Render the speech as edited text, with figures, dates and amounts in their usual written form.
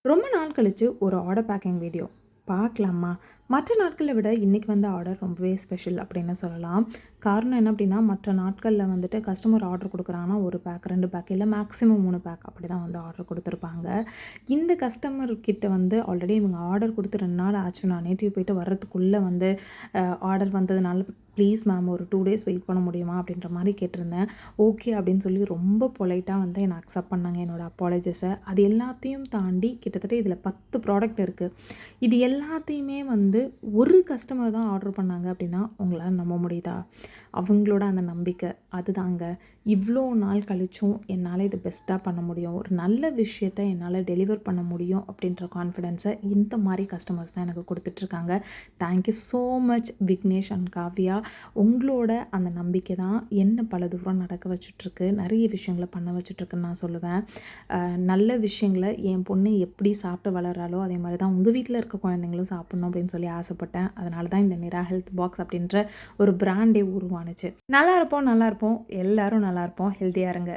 ரொம்ப நாள் கழித்து ஒரு ஆர்டர் பேக்கிங் வீடியோ பார்க்கலாமா? மற்ற நாட்களை விட இன்றைக்கி வந்த ஆர்டர் ரொம்பவே ஸ்பெஷல் அப்படின்னு சொல்லலாம். காரணம் என்ன அப்படின்னா, மற்ற நாட்களில் வந்துட்டு கஸ்டமர் ஆர்டர் கொடுக்குறாங்கன்னா ஒரு பேக் 2 பேக் இல்லை மேக்ஸிமம் 3 பேக் அப்படி தான் வந்து ஆர்டர் கொடுத்துருப்பாங்க. இந்த கஸ்டமர் கிட்ட வந்து ஆல்ரெடி இவங்க ஆர்டர் கொடுத்து 2 நாள் ஆச்சு. நான் நேட்டிவ் போயிட்டு வர்றதுக்குள்ளே வந்து ஆர்டர் வந்ததுனால ப்ளீஸ் மேம் ஒரு 2 டேஸ் வெயிட் பண்ண முடியுமா அப்படின்ற மாதிரி கேட்டிருந்தேன். ஓகே அப்படின்னு சொல்லி ரொம்ப பொலைட்டாக வந்து என்னை அக்செப்ட் பண்ணாங்க என்னோடய அப்பாலஜிஸை. அது எல்லாத்தையும் தாண்டி கிட்டத்தட்ட இதில் 10 ப்ராடக்ட் இருக்குது. இது எல்லாத்தையுமே வந்து ஒரு கஸ்டமர் தான் ஆர்டர் பண்ணாங்க அப்படின்னா உங்களால் நம்ப முடியுதா? அவங்களோட அந்த நம்பிக்கை அதுதாங்க. இவ்வளோ நாள் கழிச்சும் என்னால் இது பெஸ்ட்டாக பண்ண முடியும், ஒரு நல்ல விஷயத்தை என்னால் டெலிவர் பண்ண முடியும் அப்படின்ற கான்ஃபிடென்ஸை இந்த மாதிரி கஸ்டமர்ஸ் தான் எனக்கு கொடுத்துட்ருக்காங்க. Thank you so much Vignesh and Kavya. உங்களோட அந்த நம்பிக்கை தான் என்ன பல தூரம் நடக்க வச்சுட்ருக்கு, நிறைய விஷயங்களை பண்ண வச்சுட்ருக்குன்னு நான் சொல்லுவேன். நல்ல விஷயங்களை என் பொண்ணு எப்படி சாப்பிட்டு வளர்றாலோ அதே மாதிரி தான் உங்கள் வீட்டில் இருக்க குழந்தைங்களும் சாப்பிட்ணும் அப்படின்னு சொல்லி ஆசைப்பட்டேன். அதனால தான் இந்த நிரா ஹெல்த் பாக்ஸ் அப்படின்ற ஒரு பிராண்டே உருவானுச்சு. நல்லா இருப்போம், எல்லாரும் நல்லா இருப்போம், ஹெல்த்தியாக இருங்க.